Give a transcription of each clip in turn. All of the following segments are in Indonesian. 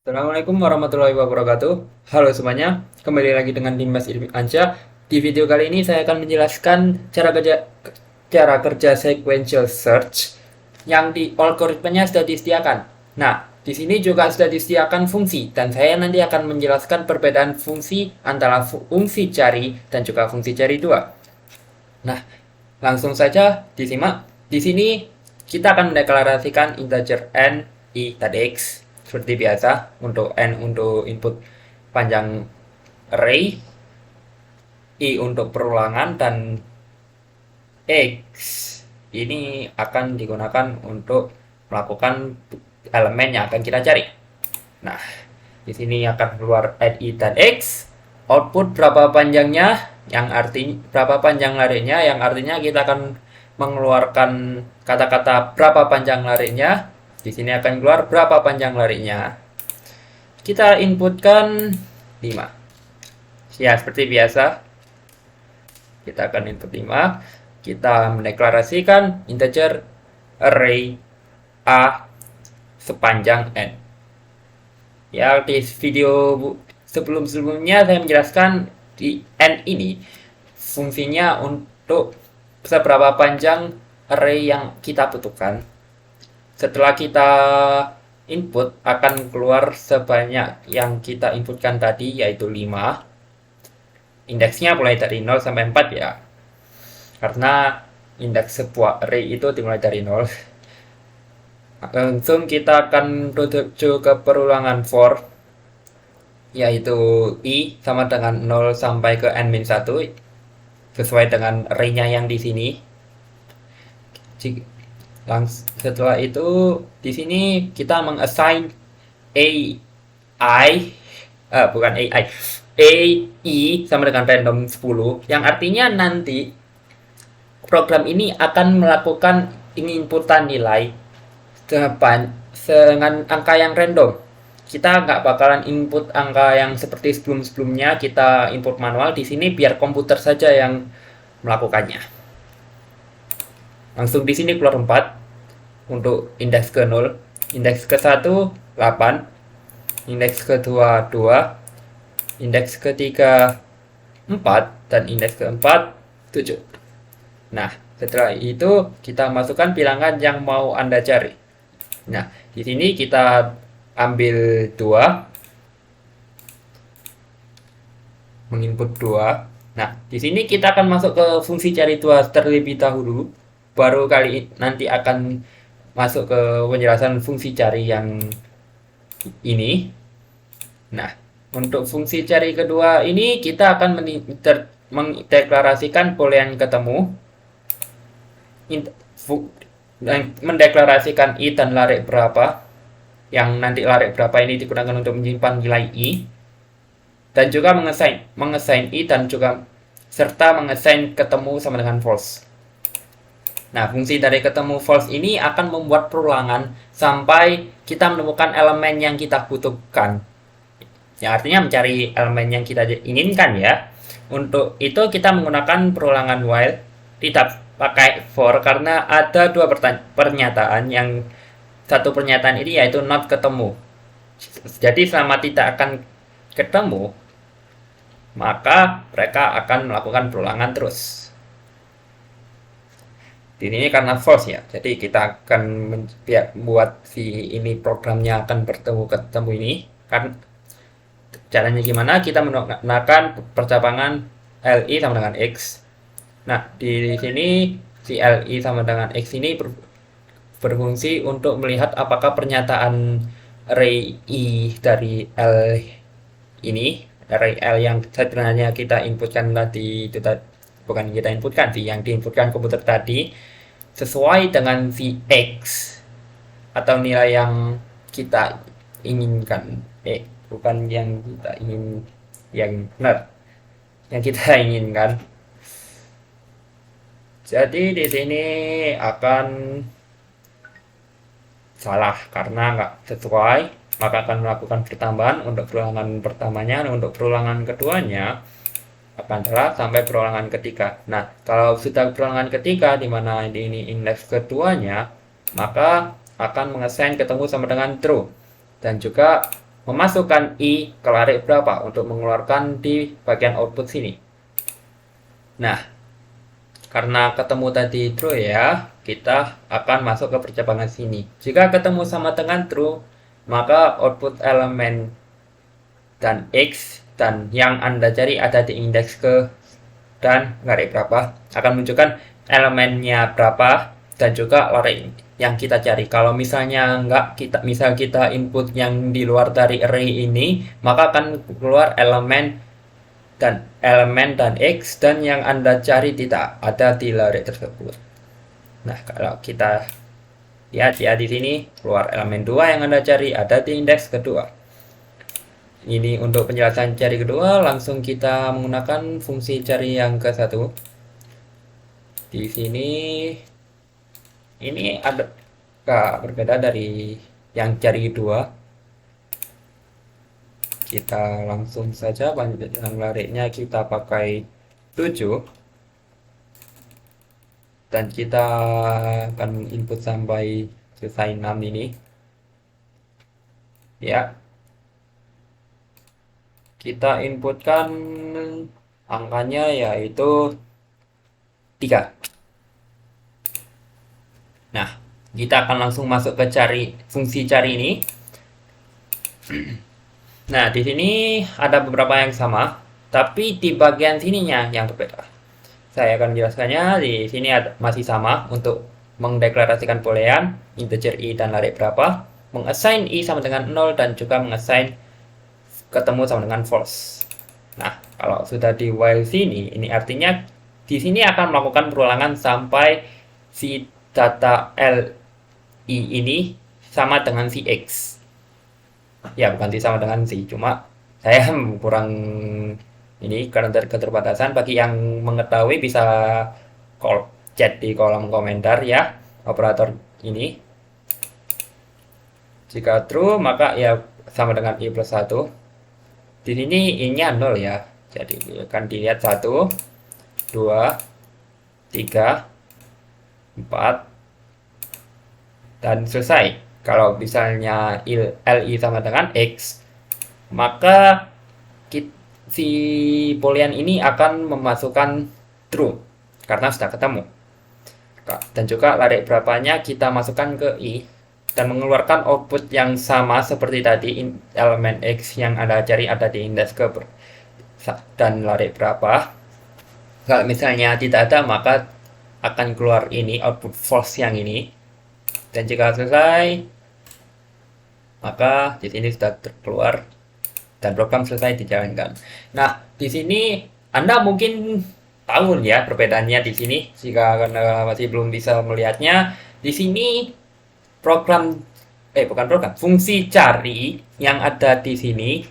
Assalamualaikum warahmatullahi wabarakatuh. Halo semuanya, kembali lagi dengan Dimas Irfan Ansyah. Di video kali ini saya akan menjelaskan cara kerja sequential search yang di algoritmenya sudah disediakan. Nah, di sini juga sudah disediakan fungsi dan saya nanti akan menjelaskan perbedaan fungsi antara fungsi cari dan juga fungsi cari dua. Nah, langsung saja disimak. Di sini kita akan mendeklarasikan integer n, i, dan x seperti biasa. Untuk n untuk input panjang array, i untuk perulangan, dan x ini akan digunakan untuk melakukan elemen yang akan kita cari. Nah, di sini akan keluar add i dan x, output berapa panjangnya, yang artinya berapa panjang larinya, yang artinya kita akan mengeluarkan kata-kata berapa panjang larinya. Di sini akan keluar berapa panjang larinya. Kita inputkan 5. Ya, seperti biasa. Kita akan input 5. Kita mendeklarasikan integer array a sepanjang n. Ya, di video sebelum-sebelumnya saya menjelaskan di n ini fungsinya untuk seberapa panjang array yang kita butuhkan. Setelah kita input akan keluar sebanyak yang kita inputkan tadi, yaitu 5. Indeksnya mulai dari 0 sampai 4 ya. Karena indeks sebuah array itu dimulai dari 0. Langsung kita akan menuju ke perulangan for, yaitu i sama dengan 0 sampai ke n-1 sesuai dengan array-nya yang di sini. Setelah itu di sini kita mengassign bukan AI sama dengan random 10, yang artinya nanti program ini akan melakukan inputan nilai dengan angka yang random. Kita nggak bakalan input angka yang seperti sebelum-sebelumnya kita input manual. Di sini biar komputer saja yang melakukannya. Langsung di sini keluar 4 untuk indeks ke 0, indeks ke 1 8, indeks kedua 2, indeks ketiga 4, dan indeks keempat 7. Nah, setelah itu kita masukkan bilangan yang mau Anda cari. Nah, di sini kita ambil 2, menginput 2. Nah, di sini kita akan masuk ke fungsi cari 2 terlebih dahulu, baru kali nanti akan masuk ke penjelasan fungsi cari yang ini. Nah, untuk fungsi cari kedua ini kita akan mendeklarasikan boolean ketemu, mendeklarasikan i dan lari berapa, yang nanti lari berapa ini digunakan untuk menyimpan nilai i, dan juga mengassign i dan juga serta mengassign ketemu sama dengan false. Nah, fungsi dari ketemu false ini akan membuat perulangan sampai kita menemukan elemen yang kita butuhkan. Yang artinya mencari elemen yang kita inginkan ya. Untuk itu kita menggunakan perulangan while, tidak pakai for, karena ada dua pernyataan. Yang satu pernyataan ini yaitu not ketemu. Jadi selama tidak akan ketemu, maka mereka akan melakukan perulangan terus. Di sini karena false ya, jadi kita akan buat si ini programnya akan ketemu ini. Kan caranya gimana? Kita menggunakan percabangan li sama dengan x. Nah, di sini si li sama dengan x ini berfungsi untuk melihat apakah pernyataan array i dari l ini, array l yang sebenarnya kita inputkan tadi itu bukan kita inputkan sih, yang diinputkan komputer tadi sesuai dengan si x atau nilai yang kita inginkan. Bukan yang kita ingin, yang benar, yang kita inginkan. Jadi di sini akan salah karena nggak sesuai, maka akan melakukan pertambahan untuk perulangan pertamanya, dan untuk perulangan keduanya akan salah sampai perulangan ketiga. Nah, kalau sudah perulangan ketiga di mana ini indeks keduanya, maka akan mengassign ketemu sama dengan true, dan juga memasukkan I ke lari berapa untuk mengeluarkan di bagian output sini. Nah, karena ketemu tadi true ya, kita akan masuk ke percabangan sini. Jika ketemu sama dengan true, maka output elemen dan X dan yang Anda cari ada di indeks ke dan lari berapa akan menunjukkan elemennya berapa dan juga lari yang kita cari. Kalau misalnya misal kita input yang di luar dari array ini, maka akan keluar elemen dan X dan yang Anda cari tidak ada di lari tersebut. Nah, kalau kita lihat ya di sini keluar elemen 2 yang Anda cari ada di indeks kedua. Ini untuk penjelasan cari kedua, langsung kita menggunakan fungsi cari yang ke satu. Di sini ini ada berbeda dari yang cari kedua. Kita langsung saja panjang lariknya kita pakai 7 dan kita akan input sampai selesai 6 ini ya. Kita inputkan angkanya yaitu 3. Nah, kita akan langsung masuk ke fungsi cari ini. Nah, di sini ada beberapa yang sama, tapi di bagian sininya yang berbeda. Saya akan menjelaskannya. Di sini masih sama untuk mendeklarasikan boolean, integer I dan lari berapa, mengassign I sama dengan 0 dan juga mengassign ketemu sama dengan false. Nah, kalau sudah di while sini, ini artinya di sini akan melakukan perulangan sampai si data LI ini sama dengan si X. Ya, bukan sama dengan si, cuma saya kurang ini karena keterbatasan. Bagi yang mengetahui bisa chat di kolom komentar ya operator ini. Jika true maka ya sama dengan I plus 1. Di sini I-nya 0 ya. Jadi akan dilihat 1, 2, 3, 4 dan selesai. Kalau misalnya LI sama dengan X, maka si boolean ini akan memasukkan true karena sudah ketemu. Dan juga lari berapanya kita masukkan ke I dan mengeluarkan output yang sama seperti tadi. Elemen X yang Anda cari ada di indeks ke dan lari berapa. Kalau misalnya tidak ada maka akan keluar ini output false yang ini. Dan jika selesai maka di sini sudah keluar dan program selesai dijalankan. Nah, di sini Anda mungkin tahu ya perbedaannya di sini. Jika Anda masih belum bisa melihatnya, di sini fungsi cari yang ada di sini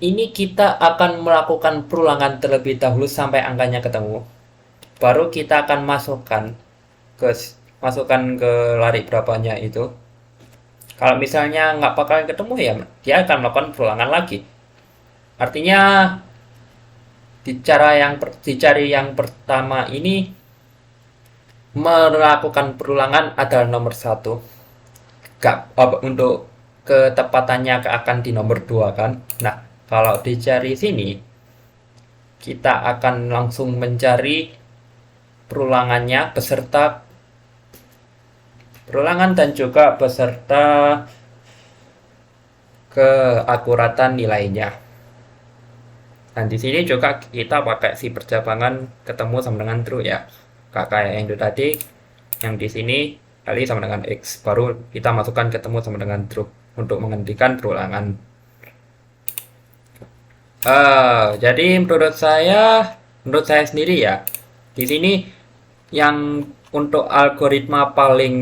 ini kita akan melakukan perulangan terlebih dahulu sampai angkanya ketemu, baru kita akan masukkan ke lari berapanya itu. Kalau misalnya nggak bakalan ketemu ya dia akan melakukan perulangan lagi. Artinya dicari yang pertama ini melakukan perulangan adalah nomor 1. Untuk ketepatannya akan di nomor 2 kan. Nah, kalau dicari sini kita akan langsung mencari perulangannya beserta perulangan dan juga beserta keakuratan nilainya. Dan di sini juga kita pakai si percabangan ketemu sama dengan true ya. Kayak yang itu tadi, yang di sini kali sama dengan X, baru kita masukkan ketemu sama dengan true untuk menghentikan perulangan. Jadi menurut saya sendiri ya, di sini yang untuk algoritma paling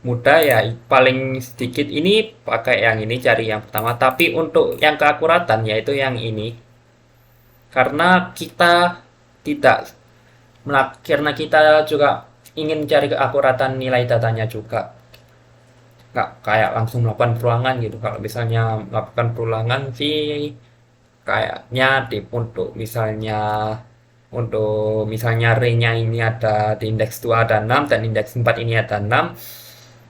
mudah ya paling sedikit ini pakai yang ini cari yang pertama, tapi untuk yang keakuratan yaitu yang ini karena kita juga ingin cari keakuratan nilai datanya juga, nggak kayak langsung melakukan perulangan gitu. Kalau misalnya melakukan perulangan sih kayaknya untuk misalnya array-nya ini ada di indeks 2 ada 6 dan indeks 4 ini ada 6,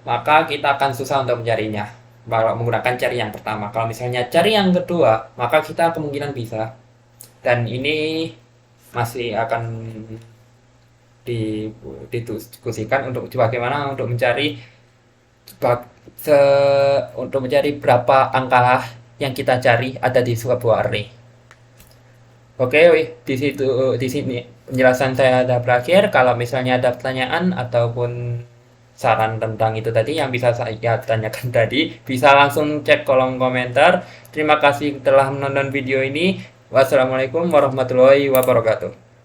maka kita akan susah untuk mencarinya. kalau menggunakan cari yang pertama. Kalau misalnya cari yang kedua, maka kita kemungkinan bisa. Dan ini masih akan didiskusikan untuk bagaimana untuk mencari untuk mencari berapa angka yang kita cari ada di sebuah array. Oke, di situ di sini penjelasan saya ada berakhir. Kalau misalnya ada pertanyaan ataupun saran tentang itu tadi yang bisa saya tanyakan tadi, bisa langsung cek kolom komentar. Terima kasih telah menonton video ini. Wassalamualaikum warahmatullahi wabarakatuh.